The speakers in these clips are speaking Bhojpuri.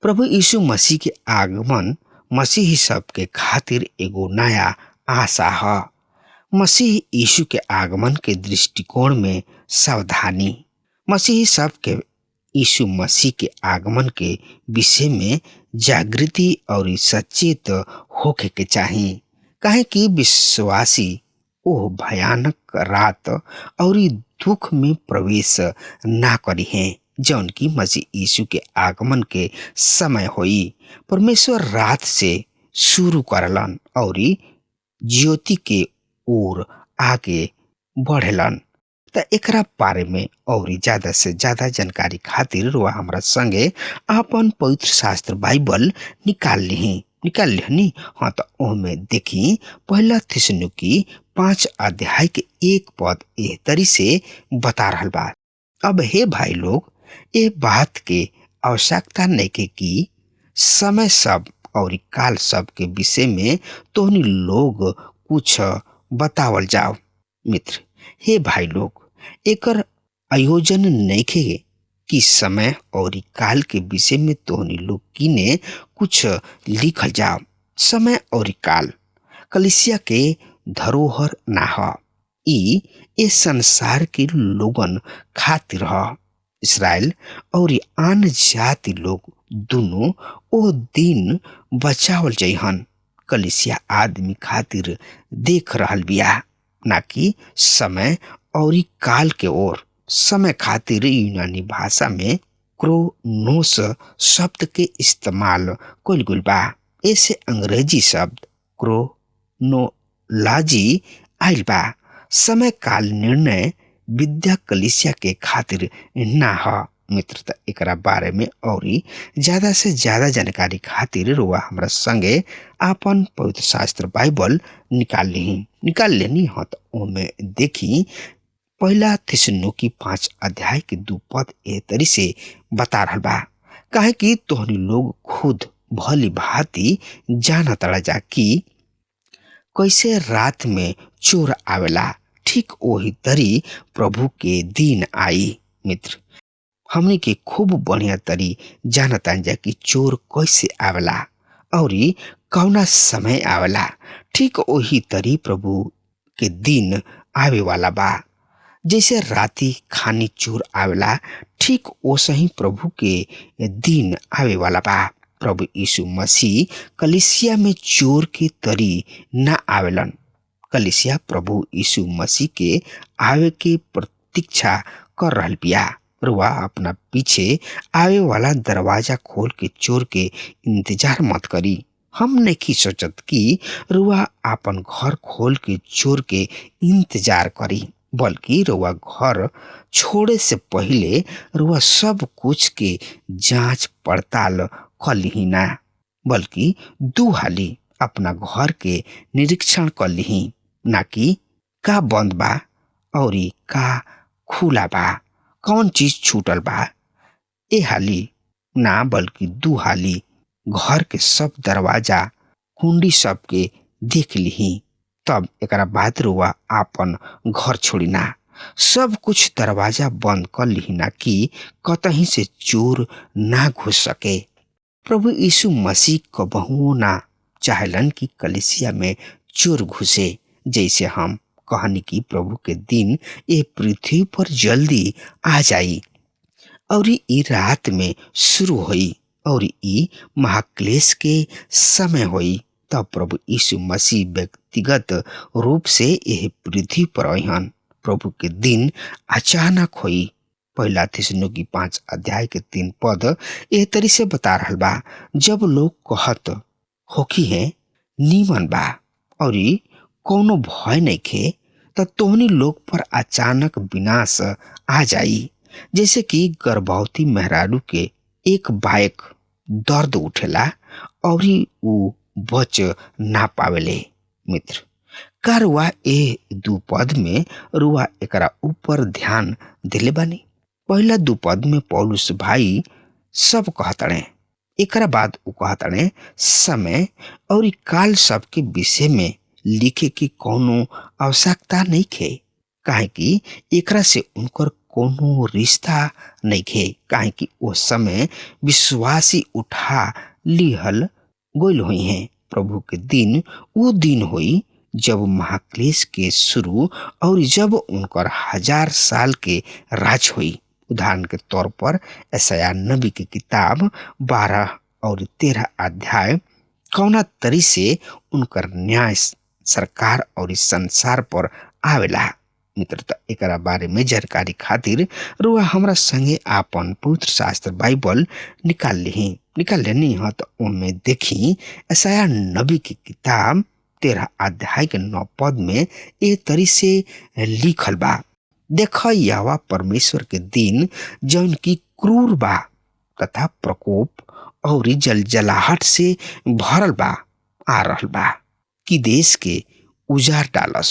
प्रभु यीशु मसीह के आगमन मसीही सब के खातिर एगो नया आशा है। मसीह यीशु के आगमन के दृष्टिकोण में सावधानी। मसीही सब के यीशु मसीह के आगमन के विषय में जागृति और सचेत होके के चाहिए, काहे कि विश्वासी ओह भयानक रात और दुख में प्रवेश ना करी है जौन की मसीह यीशु के आगमन के समय होई। परमेश्वर रात से शुरू करलन और ज्योति के ओर आगे बढ़ेलन। त एकरा बारे में और ज्यादा से ज्यादा जानकारी खातिर रुआ हमरा संगे अपन पवित्र शास्त्र बाइबल निकाल लिहनी। हाँ, तो ओमे देखी पहला थिस्सलुनीकी 5 अध्याय के 1 पद एह तरी से बता रहल बा। अब हे भाई लोग, ये बात के आवश्यकता नइखे कि समय सब और काल सब के विषय में तोहनी लोग कुछ बतावल जाओ। मित्र, हे भाई लोग, एकर आयोजन नइखे कि समय और काल के विषय में तोहनी लोग किने कुछ लिखल जाओ। समय और काल कलीसिया के धरोहर ना ह, ई इस संसार के लोगन खातिर ह। इसराइल और आन जाति लोग दोनों ओ दिन बचावल जइहन। कलीसिया आदमी खातिर देख रहल बिया, ना कि समय और काल के ओर। समय खातिर यूनानी भाषा में क्रोनोस शब्द के इस्तेमाल कइल गइल बा। ऐसे अंग्रेजी शब्द क्रोनोलॉजी आइल बा। समय काल निर्णय विद्या कलीसिया के खातिर ना ह। मित्र, एकरा बारे में और ज्यादा से ज्यादा जानकारी खातिर रुआ हमरा संगे आपन पवित्र शास्त्र बाइबल निकाल लेनी हो। तो ओमे देखी पहला थिस्सलुनीकी 5 अध्याय के 2 पद ए तरी से बता रहल बा। काहे कि तोहनी लोग खुद भली भांति जानत जा कि कैसे रात में चोर आवेला, ठीक वही तरी प्रभु के दिन आई। मित्र, हमनी के खूब बढ़िया तरी जानता जा कि चोर कैसे आवेला और कौना समय आवेला। ठीक वही तरी प्रभु के दिन आवे वाला बा। जैसे राती खानी चोर आवेला, ठीक वैसे ही प्रभु के दिन आवे वाला बा। प्रभु यीशु मसीह कलीसिया में चोर के तरी ना आवेलन। कलीसिया प्रभु यीशु मसीह के आवे के प्रतीक्षा कर रहल बिया। रुआ अपना पीछे आवे वाला दरवाजा खोल के चोर के इंतजार मत करी। हम नहीं सोचत कि रुआ अपन घर खोल के चोर के इंतजार करी, बल्कि रुआ घर छोड़े से पहले रुआ सब कुछ के जांच पड़ताल कर लिही ना, बल्कि 2 हाली अपना घर के निरीक्षण कर लिही, ना कि का बंद बा और का खुला बा, कौन चीज छूटल बा। ए हाली ना, बल्कि 2 हाली घर के सब दरवाजा कुंडी सब के देख लिही, तब एकरा बाद रुआ आपन घर छोड़ी ना। सब कुछ दरवाजा बंद कर लिही ना कि कतहीं से चोर ना घुस सके। प्रभु यीशु मसीह कबहुओ ना चाहलन कि कलीसिया में चोर घुसे। जैसे हम कहनी कि प्रभु के दिन ये पृथ्वी पर जल्दी आ जाई और ई रात में शुरू होई और ई महाक्लेश के समय होई। तब प्रभु यीशु मसीह व्यक्तिगत रूप से यह पृथ्वी पर आइहन। प्रभु के दिन अचानक होई। पहला थिस्सलुनीकी 5 अध्याय के 3 पद एह तरी से बता रहल बा। जब लोग कहत होखी है नीमन बा और कोनो भय नइखे, त तोहनी लोग पर अचानक विनाश आ जाई। जैसे कि गर्भवती मेहरारू के एक बायक दर्द उठेला और ऊ बच ना पावेले। मित्र, का रुआ ए 2 पद में रुआ एकरा ऊपर ध्यान दिले बानी? पहला 2 पद में पौलुस भाई सब कहतड़े, एकरा बाद ऊ कहतड़े समय और काल सब के विषय में लिखे की कोनो आवश्यकता नहीं खे, काहे कि एकरा से उनकर कोनो रिश्ता नहीं खे, काहे कि उस समय विश्वासी उठा लिहल गोइल हुई हैं। प्रभु के दिन वो दिन हुई जब महाक्लेश के शुरू और जब उनकर 1000 साल के राज हुई। उदाहरण के तौर पर यशायाह नबी की किताब 12 और 13 अध्याय कौना तरी से उनकर न्याय सरकार और इस संसार पर आवेला। मित्रता एकरा बारे में जानकारी खातिर रुआ हमरा संगे आपन पवित्र शास्त्र बाइबल निकाल लेनी है। तो उनमें देखी यशायाह नबी की किताब 13 अध्याय के 9 पद में ए तरी से लिखल बा, देख यहोवा परमेश्वर के दिन जौन की क्रूर बा तथा प्रकोप और जलजलाहट से भरल बा आ रहल बा कि देश के उजाड़ डालस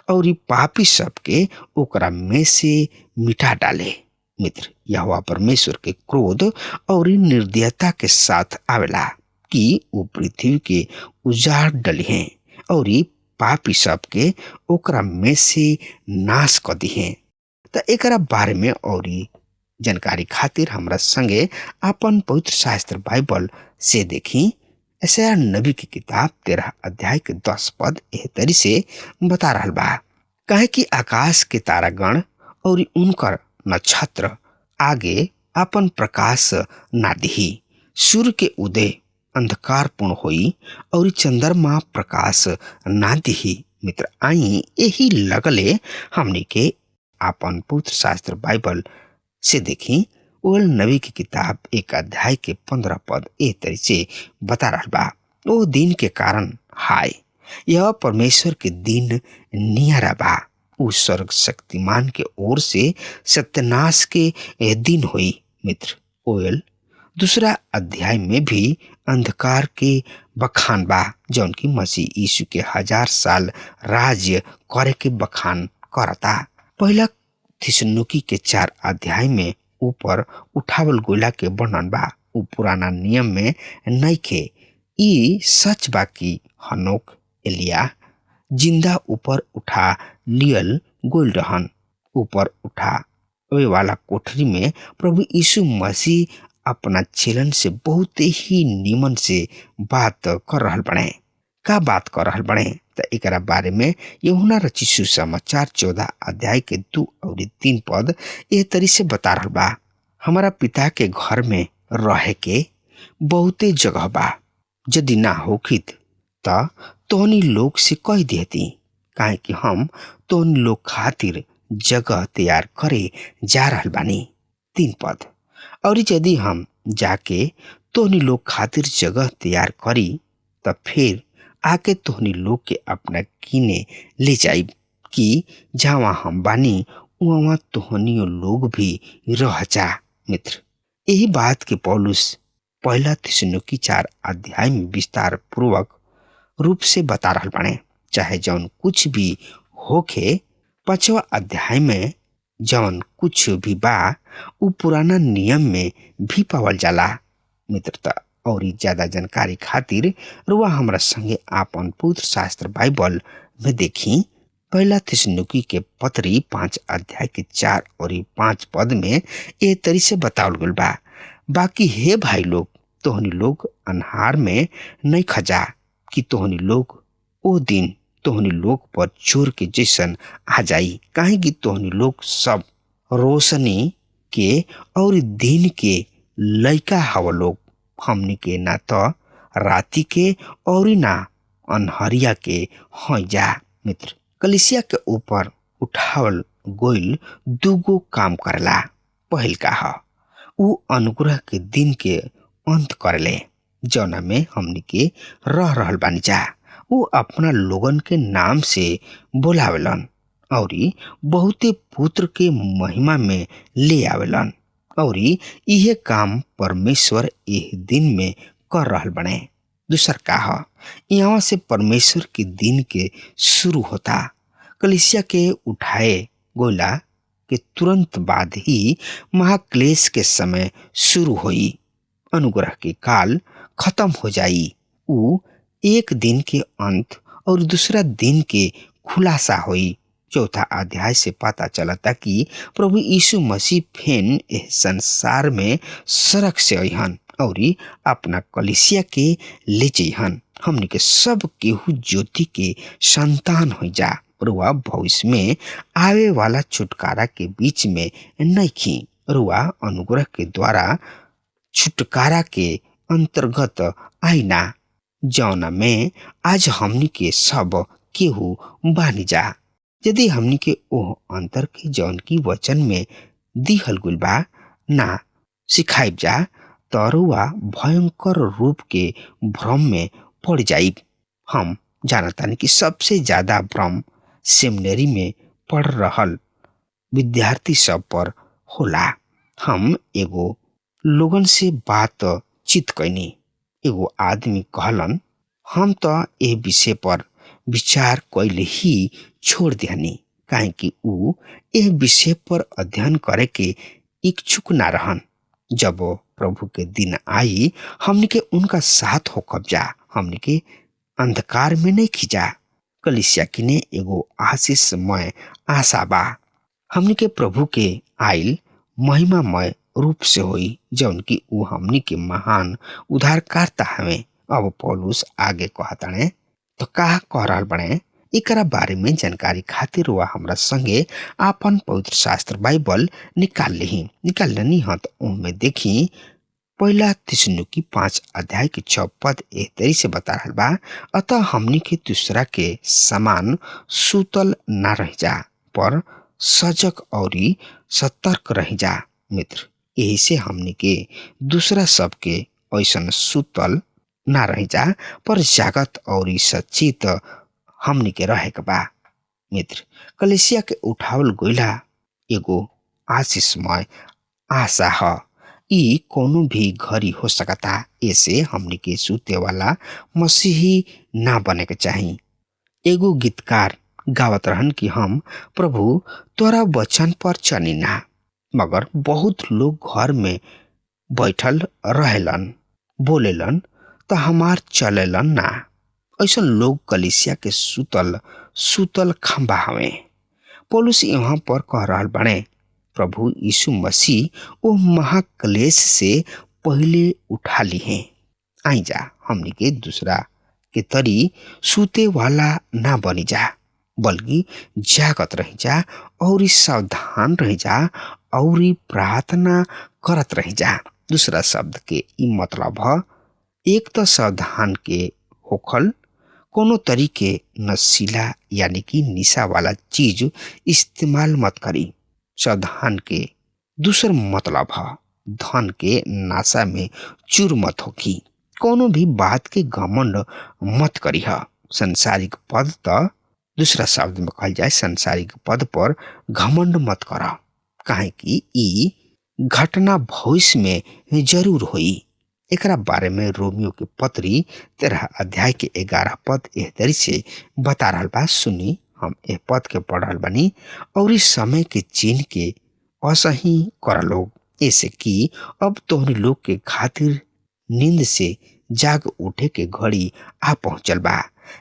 और पापी सबके ओकरा में से मिटा डाले। मित्र, यहोवा परमेश्वर के क्रोध और निर्दयता के साथ आवेला कि वो पृथ्वी के उजाड़ डली हैं और पापी सबके ओकरा में से नाश कर दी हैं। तो एकरा बारे में और जानकारी खातिर हमरा संगे अपन पवित्र शास्त्र बाइबल से देखी यशायाह नबी की किताब 13 अध्याय के 10 पद एह तरी से बता रहल बा, काहे कि आकाश के तारागण और उनकर नक्षत्र आगे अपन प्रकाश ना दिही। सूर्य के उदय अंधकारपूर्ण होई और चंद्रमा प्रकाश ना दिही। मित्र, आई यही लगले हमनी के आपन पवित्र शास्त्र बाइबल से देखी ओल नबी की किताब 1 अध्याय के 15 पद ए तरी से बता रहल बा, ओ दिन के कारण हाय, यह परमेश्वर के दिन नियरा बा। उस स्वर्ग शक्तिमान के ओर से सत्यानाश के दिन हुई। मित्र, ओयल 2 अध्याय में भी अंधकार के बखान बा जौन की मसीह यीशु के 1000 साल राज्य करे के बखान करता। पहला थिस्सलुनीकी के 4 अध्याय में ऊपर उठावल गोला के वर्णन बा। उ पुराना नियम में नइखे। ई सच बा कि हनोक एलिया जिंदा ऊपर उठा लियल गोल रहन। ऊपर उठावे वाला कोठरी में प्रभु यीशु मसीह अपना चेलन से बहुत ही निमन से बात कर रहल बने। का बात कर रहल बने तो एकरा बारे में यूहन्ना रचित सुसमाचार 14 अध्याय के 2 और 3 पद ए तरी से बता रहल बा, हमारा पिता के घर में रहे के बहुते जगह बा, यदि ना होखित त तोहनी लोग से कह देती, काहे कि हम तोहनी लोग खातिर जगह तैयार करे जा रहल बानी। 3 पद, और यदि हम जाके तोहनी लोग खातिर जगह तैयार करी तब फिर आके तोहनी लोग के अपना कीने ले जाइब कि जहाँ हम बानी वहाँ तोहनी लोग भी रह जा। मित्र, यही बात के पौलुस पहला थिस्सलुनीकी 4 अध्याय में विस्तार पूर्वक रूप से बता रहल बाने। चाहे जौन कुछ भी होखे 5वां अध्याय में जौन कुछ भी बा उ पुराना नियम में भी पावल जाला। मित्रता और ज्यादा जानकारी खातिर रुआ हमरा संगे आपन पवित्र शास्त्र बाइबल में देखी पहला थिस्सलुनीकी के पत्री 5 अध्याय के 4 और 5 पद में ए तरी से बतावल गल बा, बाकी हे भाई लोग, तोहनी लोग अन्हार में नहीं खजा कि तोहनी लोग ओ दिन तोहनी लोग पर चोर के जैसन आ जाई, काहे कि तोहनी लोग सब रोशनी के और दिन के लइका हव लोग। हमनी के ना तो राती के और ना अनहरिया के हो जा। मित्र, कलिसिया के ऊपर उठावल गोइल 2 काम करला। पहिल का ह उ अनुग्रह के दिन के अंत करले जौना में हमनी के रह रहल बानी जा। उ अपना लोगन के नाम से बोलावेलन और बहुते पुत्र के महिमा में ले आवेलन और इहे काम परमेश्वर एह दिन में कर रहल बने। दूसर का ह यहाँ से परमेश्वर के दिन के शुरू होता। कलिसिया के उठाए गोला के तुरंत बाद ही महाक्लेश के समय शुरू हुई। अनुग्रह के काल खत्म हो जाई। उ एक दिन के अंत और दूसरा दिन के खुलासा हुई। चौथा अध्याय से पता चलता कि प्रभु यीशु मसीह फेन इस संसार में सड़क से अहन और अपना कलिसिया के ले जइहन। हमने के सब केहू ज्योति के संतान हो जा। रुआ भविष्य में आवे वाला छुटकारा के बीच में नहीं, रुआ अनुग्रह के द्वारा छुटकारा के अंतर्गत आईना, जौना में आज हमनी के सब केहू बानी जा। यदि हमनी के ओह अंतर के जौन की वचन में दिहल गुल बा ना सिखाइब जा, तरुआ भयंकर रूप के भ्रम में पड़ जाइब। हम जानतानी कि सबसे ज्यादा भ्रम सेमिनरी में पढ़ रहल विद्यार्थी सब पर होला। हम एगो लोगन से बात चित कैनी। एगो आदमी कहलन, हम तो ए विषय पर विचार कैले ही छोड़ दिहनी, काहे कि ऊ ए विषय पर अध्ययन करे के इच्छुक ना रहन। जब प्रभु के दिन आई, हमने के उनका साथ हो कब्जा, हमने के अंधकार में नहीं खिंचा। कलिसिया किने एगो आशीषमय आशा बा। हमने के प्रभु के आइल महिमामय रूप से होई, जौन की ऊ हमनी के महान उद्धारकर्ता हवे। अब पौलुस आगे कहताने तो का कह रहल बने, एकरा बारे में जानकारी खातिर वह हमरा संगे आपन पवित्र शास्त्र बाइबल निकाल लेनी ह। तो उनमें देखी पहला थिस्सलुनीकी 5 अध्याय के 6 पद एह तरी से बता रहल बा, अतः हमनी के दूसरा के समान सुतल ना रह जा, पर सजग और सतर्क रह जा मित्र। यही से हमनी के दूसरा सबके ऐसन सुतल ना रह जा, पर जागत और सचेत हमनी के रहे के बा मित्र। कलिसिया के उठावल गोइला एगो आशीषमय आशा ह। ई कोनो भी घड़ी हो सकता। ऐसे हमनी के सूते वाला मसीही ना बने के चाही। एगो गीतकार गावत रहन कि हम प्रभु तोरा वचन पर चली ना, मगर बहुत लोग घर में बैठल रहेलन, बोलेलन तो हमार चलेलन ना। ऐसा लोग कलिसिया के सुतल खंबा हवे। पौलुस यहाँ पर कह रहल बने, प्रभु यीशु मसीह वो महाक्लेश से पहले उठा ली हैं। आई जा हमनी के दूसरा के तरी सूते वाला ना बनी जा, बल्कि जागत रह जा और सावधान रह जा और प्रार्थना करत रह जा। दूसरा शब्द के ई मतलब है, एक तो सावधान के होखल, कोनो तरीके नशीला यानी कि निशा वाला चीज इस्तेमाल मत करी। सावधान के दूसर मतलब है, धन के नाशा में चूर मत होखी। कोनो भी बात के घमंड मत करी है। संसारिक पद तो दूसरा शब्द में कहल जाए, संसारिक पद पर घमंड मत करा, काहे कि ई घटना भविष्य में जरूर होई। एकरा बारे में रोमियो के पत्री 13 अध्याय के 11 पद एह तरी से बता रहल बा। सुनी, हम एह पद के पढ़ रहल बानी। और इस समय के चिन्ह के असही कर लोग, ऐसे कि अब तोहनी लोग के खातिर नींद से जाग उठे के घड़ी आ पहुंचल बा।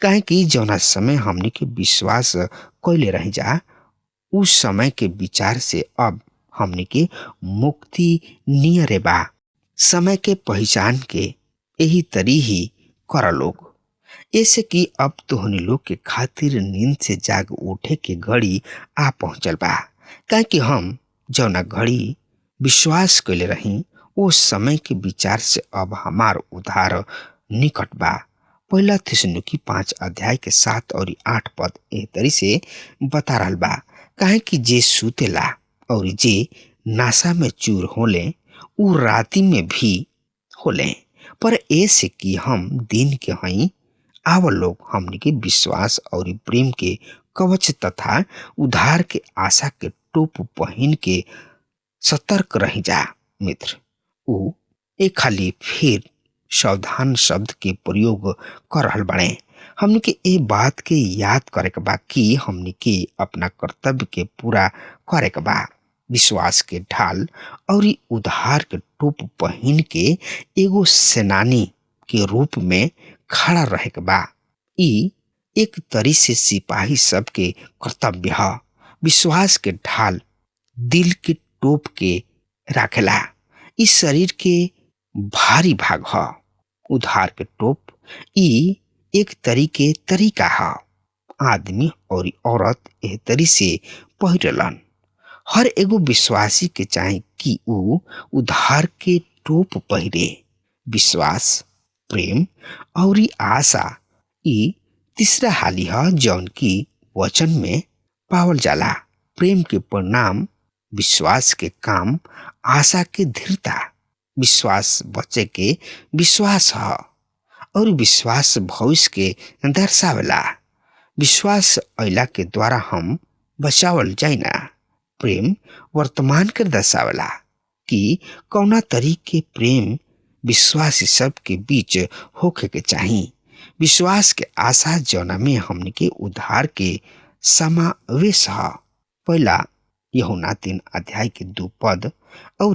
काहे कि जौना समय हमनी के विश्वास कैले रह जा, उस समय के विचार से अब हमनी के मुक्ति नियरे बा। समय के पहचान के यही तरी ही कर लोग, ऐसे कि अब तोहनी लोग के खातिर नींद से जाग उठे के घड़ी आ पहुंचल बा। काहे कि हम जौना घड़ी विश्वास कैले रही, उस समय के विचार से अब हमार उद्धार निकट बा। पहला थिस्सलुनीकी 5 अध्याय के 7 और 8 पद एह तरी से बता रहल बा, काहे कि जे सुतेला और जे नाशा में चूर होले, उ राति में भी होले। पर ऐसे कि हम दिन के हई, आव लोग हमनी के विश्वास और प्रेम के कवच तथा उद्धार के आशा के टोप पहन के सतर्क रह जा मित्र। उ एक खाली फिर सावधान शब्द के प्रयोग कर रहल बने। हमनी के ए बात के याद करे के बा कि हमनी के अपना कर्तव्य के पूरा करे के बा। विश्वास के ढाल और उद्धार के टोप पहन के एगो सेनानी के रूप में खड़ा रहे के बा। ई एक तरी से सिपाही सबके कर्तव्य ह। विश्वास के ढाल दिल के टोप के राखेला। इस शरीर के भारी भाग ह। उधार के टोप ई एक तरीका ह। आदमी और औरत एह तरी से पहिरलन। हर एगो विश्वासी के चाहे कि ऊ उधार के टोप पहिरे। विश्वास, प्रेम और आशा ई तीसरा हाली ह जौन की वचन में पावल जाला। प्रेम के परिणाम विश्वास के काम, आशा के दृढ़ता। विश्वास बच्चे के विश्वास ह और विश्वास भविष्य के दर्शावेला। विश्वास अइला के द्वारा हम बचावल जाइना। प्रेम वर्तमान के दर्शावेला कि कौना तरीके प्रेम विश्वासी सब के बीच होखे के चाही। विश्वास के आशा जौना में हमने के उद्धार के समावेश ह। पहला यूहन्ना 3 अध्याय के 2 पद और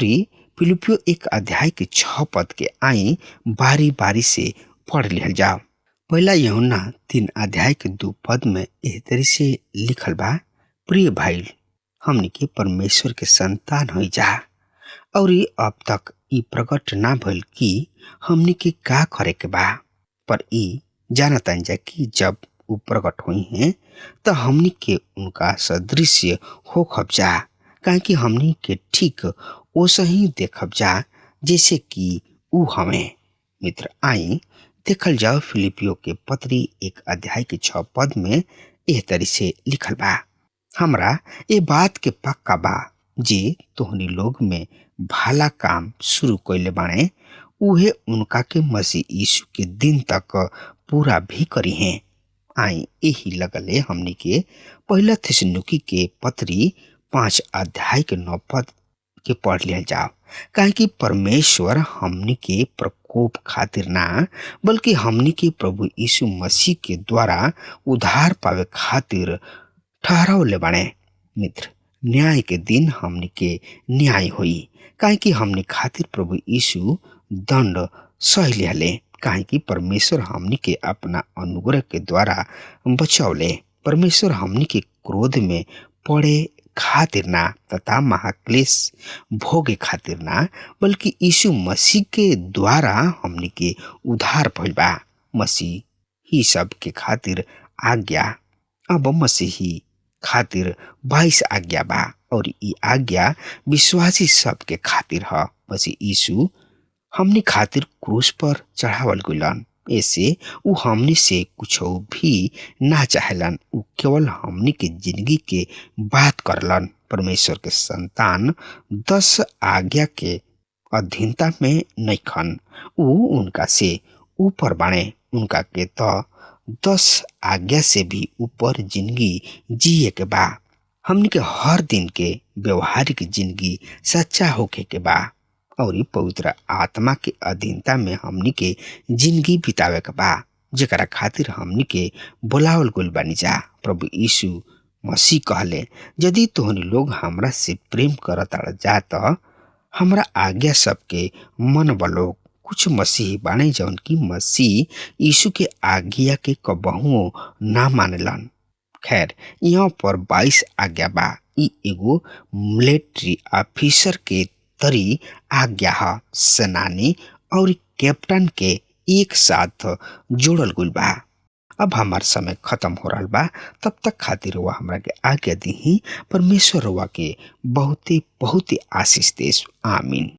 फिलिपियो 1 अध्याय के 6 पद के आई बारी बारी से पढ़ लिहल जाओ। पहला यूहन्ना 3 अध्याय के 2 पद में एह तरी से लिखल बा, प्रिय भाई, हमनी के परमेश्वर के संतान हो जा और अब तक ई प्रकट ना भइल कि हमनी के का करे के बा, पर ई जानतान जा कि जब ऊ प्रकट हुई हैं तो हमनी के उनका सदृश्य हो खब जा, काहे कि हमनी के ठीक ओसे ही देखब जा जैसे कि ऊ हमें। मित्र, आई देखल जाओ फिलिपियो के पत्री 1 अध्याय के 6 पद में एह तरी से लिखल बा, हमरा ए बात के पक्का बा जे तोहनी लोग में भला काम शुरू कइले बाणे उहे उनका के मसीह यीशु के दिन तक पूरा भी करी हैं। आई यही लगले हमनी के पहला थिस्सलुनीकी के पत्री 5 अध्याय के 9 पद के पढ़ लिया जाओ, काहे कि परमेश्वर हमनी के प्रकोप खातिर ना बल्कि हमनी के प्रभु यीशु मसीह के द्वारा उद्धार पावे खातिर ठहरावले बाणे। मित्र, न्याय के दिन हमनी के न्याय होई, काहे कि हमनी खातिर प्रभु यीशु दंड सह लिहले, काहे कि परमेश्वर हमनी के अपना अनुग्रह के द्वारा बचौले। परमेश्वर हमनी के क्रोध में पड़े खातिर ना तथा महाक्लेश भोगे खातिर ना बल्कि यीशु मसीह के द्वारा हमनी के उद्धार भइल बा। मसीह ही सब के खातिर आज्ञा, अब मसीही खातिर 22 आज्ञा बा और ई आज्ञा विश्वासी सब के खातिर ह। मसीह यीशु हमनी खातिर क्रूस पर चढ़ावल गइलन, ऐसे ऊ हमनी से कुछ भी ना चाहेलन, ऊ केवल हमनी के जिंदगी के बात करलन। परमेश्वर के संतान 10 आज्ञा के अधीनता में नइखन, ऊ उनका से ऊपर बाणे। उनका के तो 10 आज्ञा से भी ऊपर जिंदगी जिए के बा। हमनी के हर दिन के व्यवहारिक जिंदगी सच्चा होके के बा और पवित्र आत्मा के अधीनता में हमनी के जिंदगी बितावे के बा, जेकरा खातिर हमनी के बुलावल गइल बानी जा। प्रभु यीशु मसीह कहले, यदि तोहनी लोग हमरा से प्रेम करत जा त हमरा आज्ञा सबके मन बलोग। कुछ मसीही बाणे जौन की मसीह यीशु के आज्ञा के कबहुओ ना मानेलन। खैर, यहाँ पर 22 आज्ञा बा। ई एगो मिलिट्री ऑफिसर के तरी आज्ञा ह। सेनानी और कैप्टन के एक साथ जोड़ल गइल बा। अब हमार समय खत्म हो रहा बा, तब तक खातिर हुआ हमरा के आज्ञा दी। परमेश्वर हुआ के बहुते बहुते आशीष देश। आमीन।